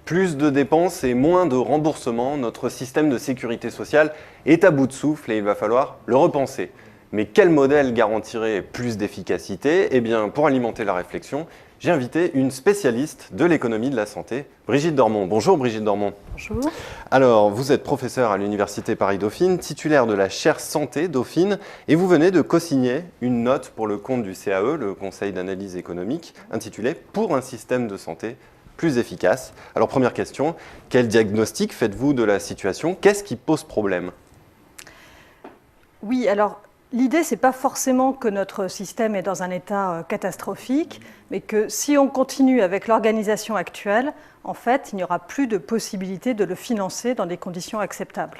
Plus de dépenses et moins de remboursements, notre système de sécurité sociale est à bout de souffle et il va falloir le repenser. Mais quel modèle garantirait plus d'efficacité? Eh bien, pour alimenter la réflexion, j'ai invité une spécialiste de l'économie de la santé, Brigitte Dormont. Bonjour Brigitte Dormont. Bonjour. Alors, vous êtes professeure à l'Université Paris-Dauphine, titulaire de la chaire Santé Dauphine, et vous venez de co-signer une note pour le compte du CAE, le Conseil d'analyse économique, intitulée « Pour un système de santé plus efficace ». Alors, première question, quel diagnostic faites-vous de la situation? Qu'est-ce qui pose problème? Oui, alors l'idée, ce n'est pas forcément que notre système est dans un état catastrophique, mais que si on continue avec l'organisation actuelle, en fait, il n'y aura plus de possibilité de le financer dans des conditions acceptables.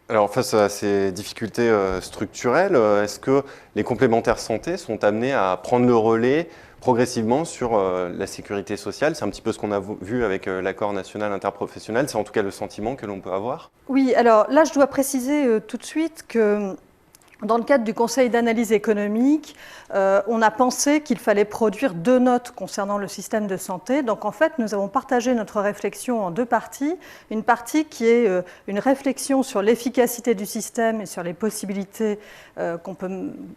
Alors, face à ces difficultés structurelles, est-ce que les complémentaires santé sont amenés à prendre le relais progressivement sur la sécurité sociale? C'est un petit peu ce qu'on a vu avec l'accord national interprofessionnel, c'est en tout cas le sentiment que l'on peut avoir. Oui, alors là, je dois préciser tout de suite que dans le cadre du Conseil d'analyse économique, on a pensé qu'il fallait produire 2 notes concernant le système de santé. Donc en fait, nous avons partagé notre réflexion en 2 parties. Une partie qui est une réflexion sur l'efficacité du système et sur les possibilités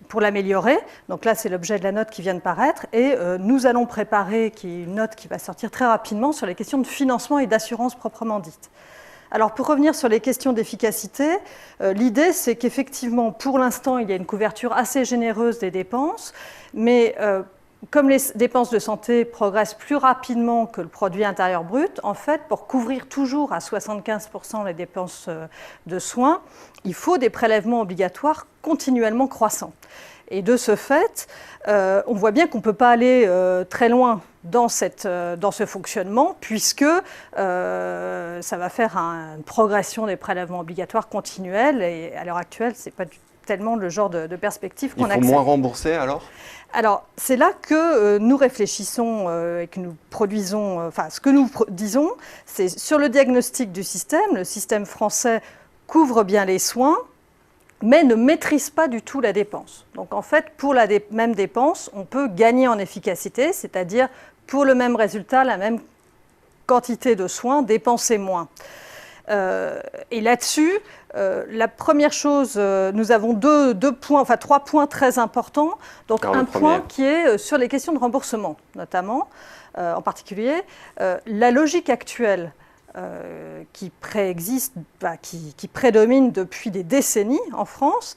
pour l'améliorer. Donc là, c'est l'objet de la note qui vient de paraître. Et nous allons préparer une note qui va sortir très rapidement sur les questions de financement et d'assurance proprement dites. Alors pour revenir sur les questions d'efficacité, l'idée c'est qu'effectivement pour l'instant il y a une couverture assez généreuse des dépenses, mais comme les dépenses de santé progressent plus rapidement que le produit intérieur brut, en fait pour couvrir toujours à 75% les dépenses de soins, il faut des prélèvements obligatoires continuellement croissants. Et de ce fait, on voit bien qu'on ne peut pas aller très loin dans ce fonctionnement, puisque ça va faire une progression des prélèvements obligatoires continuels. Et à l'heure actuelle, ce n'est pas tellement le genre de perspective qu'on accepte. Il faut moins rembourser alors? Alors, c'est là que nous réfléchissons et que nous produisons, enfin, ce que nous disons, c'est sur le diagnostic du système. Le système français couvre bien les soins, mais ne maîtrise pas du tout la dépense. Donc en fait, pour la même dépense, on peut gagner en efficacité, c'est-à-dire pour le même résultat, la même quantité de soins, dépenser moins. Et là-dessus, la première chose, nous avons 3 points très importants. Donc un point qui est sur les questions de remboursement, notamment, en particulier, la logique actuelle qui préexiste, qui prédomine depuis des décennies en France,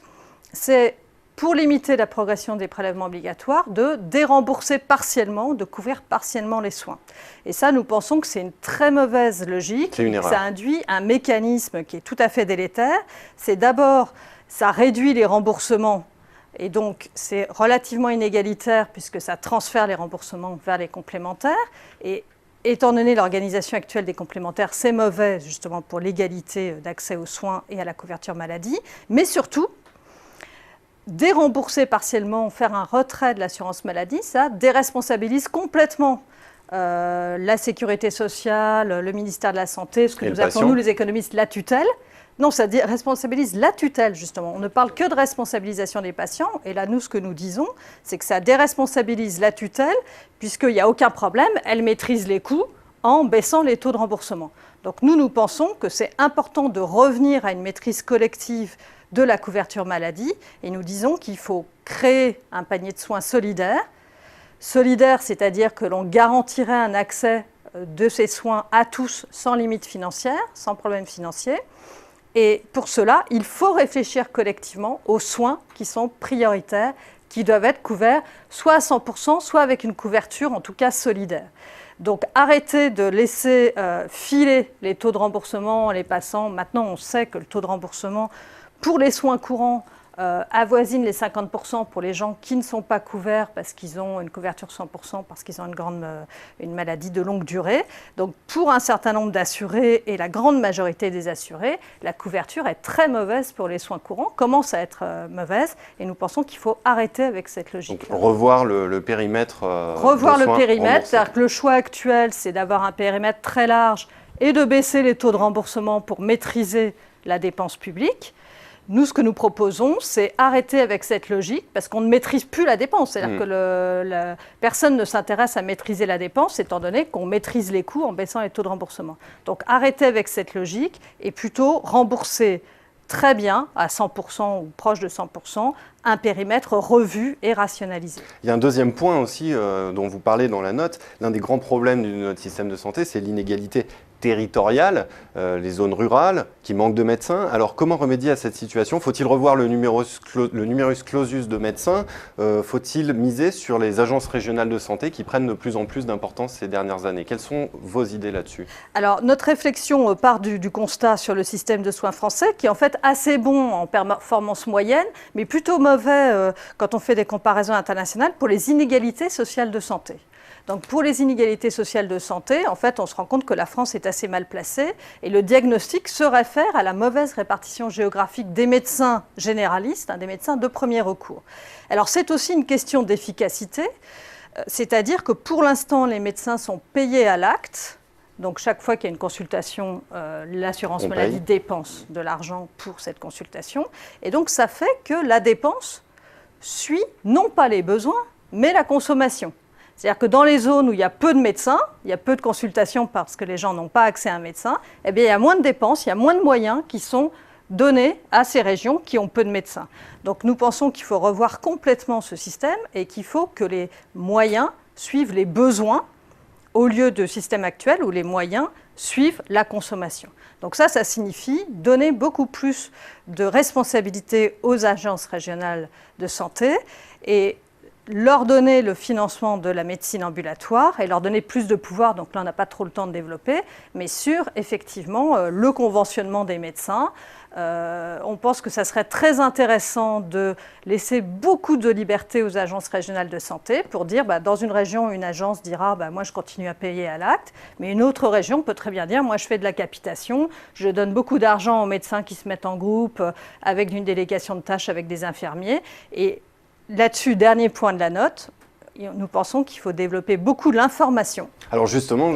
c'est pour limiter la progression des prélèvements obligatoires de dérembourser partiellement, de couvrir partiellement les soins. Et ça, nous pensons que c'est une très mauvaise logique, que ça induit un mécanisme qui est tout à fait délétère. C'est d'abord, ça réduit les remboursements et donc c'est relativement inégalitaire puisque ça transfère les remboursements vers les complémentaires. Et étant donné l'organisation actuelle des complémentaires, c'est mauvais justement pour l'égalité d'accès aux soins et à la couverture maladie, mais surtout, dérembourser partiellement, faire un retrait de l'assurance maladie, ça déresponsabilise complètement la sécurité sociale, le ministère de la Santé, ce que nous appelons nous les économistes la tutelle. Non, ça déresponsabilise la tutelle, justement. On ne parle que de responsabilisation des patients. Et là, nous, ce que nous disons, c'est que ça déresponsabilise la tutelle, puisqu'il n'y a aucun problème, elle maîtrise les coûts en baissant les taux de remboursement. Donc nous, nous pensons que c'est important de revenir à une maîtrise collective de la couverture maladie. Et nous disons qu'il faut créer un panier de soins solidaire. Solidaire, c'est-à-dire que l'on garantirait un accès de ces soins à tous sans limite financière, sans problème financier. Et pour cela, il faut réfléchir collectivement aux soins qui sont prioritaires, qui doivent être couverts soit à 100%, soit avec une couverture en tout cas solidaire. Donc arrêter de laisser filer les taux de remboursement en les passant. Maintenant, on sait que le taux de remboursement pour les soins courants avoisine les 50% pour les gens qui ne sont pas couverts parce qu'ils ont une couverture 100%, parce qu'ils ont une maladie de longue durée. Donc pour un certain nombre d'assurés et la grande majorité des assurés, la couverture est très mauvaise pour les soins courants, commence à être mauvaise, et nous pensons qu'il faut arrêter avec cette logique. Donc revoir le périmètre. Revoir le périmètre, c'est-à-dire que le choix actuel, c'est d'avoir un périmètre très large et de baisser les taux de remboursement pour maîtriser la dépense publique. Nous, ce que nous proposons, c'est arrêter avec cette logique, parce qu'on ne maîtrise plus la dépense. C'est-à-dire que personne ne s'intéresse à maîtriser la dépense, étant donné qu'on maîtrise les coûts en baissant les taux de remboursement. Donc arrêter avec cette logique et plutôt rembourser très bien, à 100% ou proche de 100%, un périmètre revu et rationalisé. Il y a un deuxième point aussi dont vous parlez dans la note. L'un des grands problèmes de notre système de santé, c'est l'inégalité territoriale, les zones rurales qui manquent de médecins. Alors comment remédier à cette situation? Faut-il revoir le numerus clausus de médecins? Faut-il miser sur les agences régionales de santé qui prennent de plus en plus d'importance ces dernières années? Quelles sont vos idées là-dessus? Alors notre réflexion part du constat sur le système de soins français qui est en fait assez bon en performance moyenne, mais plutôt mauvais quand on fait des comparaisons internationales pour les inégalités sociales de santé. Donc pour les inégalités sociales de santé, en fait, on se rend compte que la France est assez mal placée et le diagnostic se réfère à la mauvaise répartition géographique des médecins généralistes, des médecins de premier recours. Alors c'est aussi une question d'efficacité, c'est-à-dire que pour l'instant, les médecins sont payés à l'acte. Donc chaque fois qu'il y a une consultation, l'assurance maladie dépense de l'argent pour cette consultation. Et donc ça fait que la dépense suit non pas les besoins, mais la consommation. C'est-à-dire que dans les zones où il y a peu de médecins, il y a peu de consultations parce que les gens n'ont pas accès à un médecin, eh bien, il y a moins de dépenses, il y a moins de moyens qui sont donnés à ces régions qui ont peu de médecins. Donc nous pensons qu'il faut revoir complètement ce système et qu'il faut que les moyens suivent les besoins au lieu de système actuel où les moyens suivent la consommation. Donc ça signifie donner beaucoup plus de responsabilité aux agences régionales de santé et leur donner le financement de la médecine ambulatoire et leur donner plus de pouvoir, donc là on n'a pas trop le temps de développer, mais sur effectivement le conventionnement des médecins. On pense que ça serait très intéressant de laisser beaucoup de liberté aux agences régionales de santé pour dire dans une région, une agence dira moi je continue à payer à l'acte, mais une autre région peut très bien dire moi je fais de la capitation, je donne beaucoup d'argent aux médecins qui se mettent en groupe avec une délégation de tâches avec des infirmiers. Et là-dessus, dernier point de la note, nous pensons qu'il faut développer beaucoup l'information. Alors justement,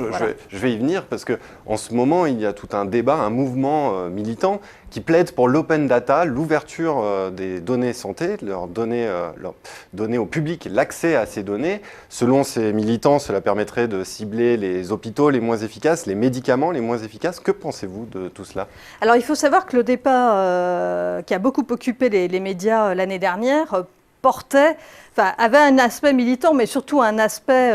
je vais y venir parce qu'en ce moment, il y a tout un débat, un mouvement militant qui plaide pour l'open data, l'ouverture des données santé, leur donner au public l'accès à ces données. Selon ces militants, cela permettrait de cibler les hôpitaux les moins efficaces, les médicaments les moins efficaces. Que pensez-vous de tout cela? Alors il faut savoir que le débat qui a beaucoup occupé les médias l'année dernière avait un aspect militant, mais surtout un aspect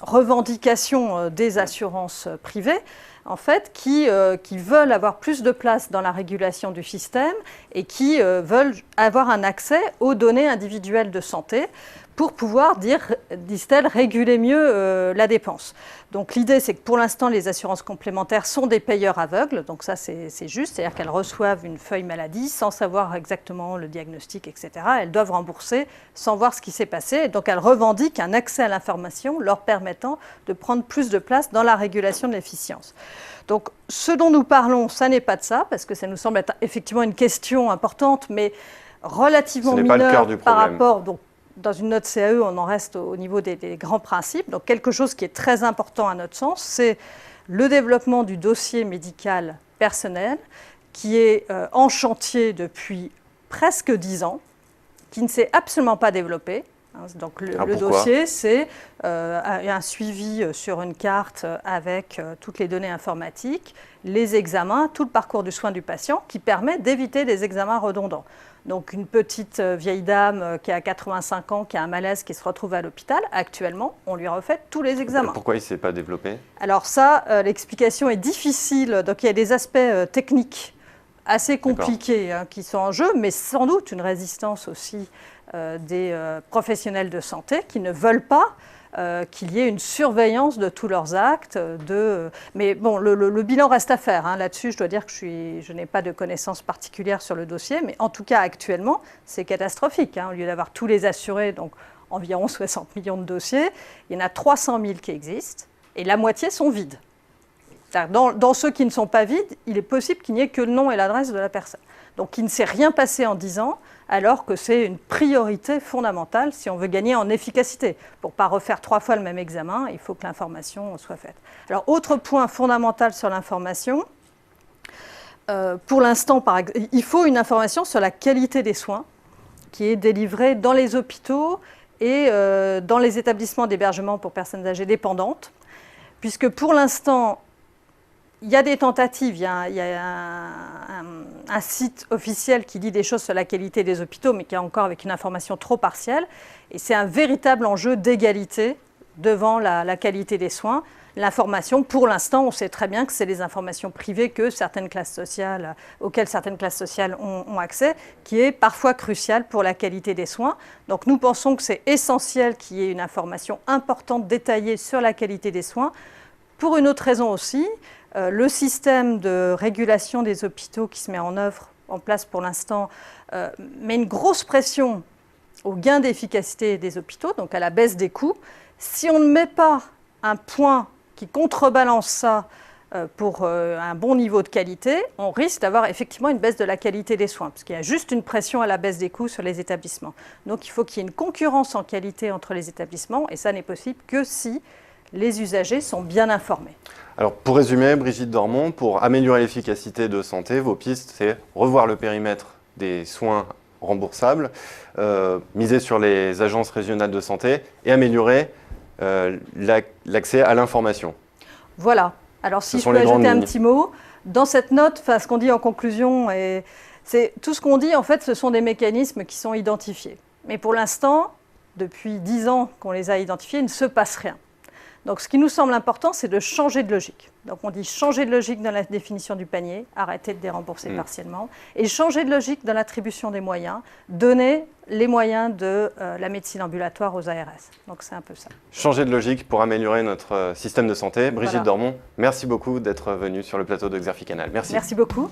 revendication des assurances privées, en fait, qui veulent avoir plus de place dans la régulation du système et qui veulent avoir un accès aux données individuelles de santé pour pouvoir, disent-elles, réguler mieux la dépense. Donc l'idée, c'est que pour l'instant, les assurances complémentaires sont des payeurs aveugles, donc ça c'est juste, c'est-à-dire qu'elles reçoivent une feuille maladie sans savoir exactement le diagnostic, etc. Elles doivent rembourser sans voir ce qui s'est passé, donc elles revendiquent un accès à l'information leur permettant de prendre plus de place dans la régulation de l'efficience. Donc ce dont nous parlons, ça n'est pas de ça, parce que ça nous semble être effectivement une question importante, mais relativement mineure par rapport... Donc, dans une note CAE, on en reste au niveau des grands principes. Donc quelque chose qui est très important à notre sens, c'est le développement du dossier médical personnel qui est en chantier depuis presque 10 ans, qui ne s'est absolument pas développé. Donc le dossier, c'est un suivi sur une carte avec toutes les données informatiques, les examens, tout le parcours du soin du patient qui permet d'éviter des examens redondants. Donc une petite vieille dame qui a 85 ans, qui a un malaise, qui se retrouve à l'hôpital, actuellement, on lui refait tous les examens. Pourquoi il ne s'est pas développé? Alors ça, l'explication est difficile. Donc il y a des aspects techniques assez compliqués qui sont en jeu, mais sans doute une résistance aussi des professionnels de santé qui ne veulent pas qu'il y ait une surveillance de tous leurs actes. Mais bon, le bilan reste à faire. Là-dessus, je dois dire que je n'ai pas de connaissances particulières sur le dossier, mais en tout cas, actuellement, c'est catastrophique. Au lieu d'avoir tous les assurés, donc environ 60 millions de dossiers, il y en a 300 000 qui existent, et la moitié sont vides. Dans ceux qui ne sont pas vides, il est possible qu'il n'y ait que le nom et l'adresse de la personne. Donc il ne s'est rien passé en 10 ans, alors que c'est une priorité fondamentale si on veut gagner en efficacité. Pour ne pas refaire 3 fois le même examen, il faut que l'information soit faite. Alors autre point fondamental sur l'information, Pour l'instant, il faut une information sur la qualité des soins qui est délivrée dans les hôpitaux et dans les établissements d'hébergement pour personnes âgées dépendantes, puisque pour l'instant, il y a des tentatives, il y a un site officiel qui dit des choses sur la qualité des hôpitaux, mais qui est encore avec une information trop partielle, et c'est un véritable enjeu d'égalité devant la qualité des soins. L'information, pour l'instant, on sait très bien que c'est les informations privées auxquelles certaines classes sociales ont accès, qui est parfois crucial pour la qualité des soins. Donc nous pensons que c'est essentiel qu'il y ait une information importante, détaillée sur la qualité des soins. Pour une autre raison aussi, le système de régulation des hôpitaux qui se met en place pour l'instant met une grosse pression au gain d'efficacité des hôpitaux, donc à la baisse des coûts. Si on ne met pas un point qui contrebalance ça pour un bon niveau de qualité, on risque d'avoir effectivement une baisse de la qualité des soins, parce qu'il y a juste une pression à la baisse des coûts sur les établissements. Donc il faut qu'il y ait une concurrence en qualité entre les établissements, et ça n'est possible que si les usagers sont bien informés. Alors pour résumer, Brigitte Dormont, pour améliorer l'efficacité de santé, vos pistes, c'est revoir le périmètre des soins remboursables, miser sur les agences régionales de santé et améliorer l'accès à l'information. Voilà. Alors si je peux ajouter un petit mot, dans cette note, ce qu'on dit en conclusion, tout ce qu'on dit, en fait, ce sont des mécanismes qui sont identifiés. Mais pour l'instant, depuis 10 ans qu'on les a identifiés, il ne se passe rien. Donc ce qui nous semble important, c'est de changer de logique. Donc on dit changer de logique dans la définition du panier, arrêter de dérembourser partiellement, et changer de logique dans l'attribution des moyens, donner les moyens de la médecine ambulatoire aux ARS. Donc c'est un peu ça. Changer de logique pour améliorer notre système de santé. Brigitte Dormont, merci beaucoup d'être venue sur le plateau de Xerfi Canal. Merci. Merci beaucoup.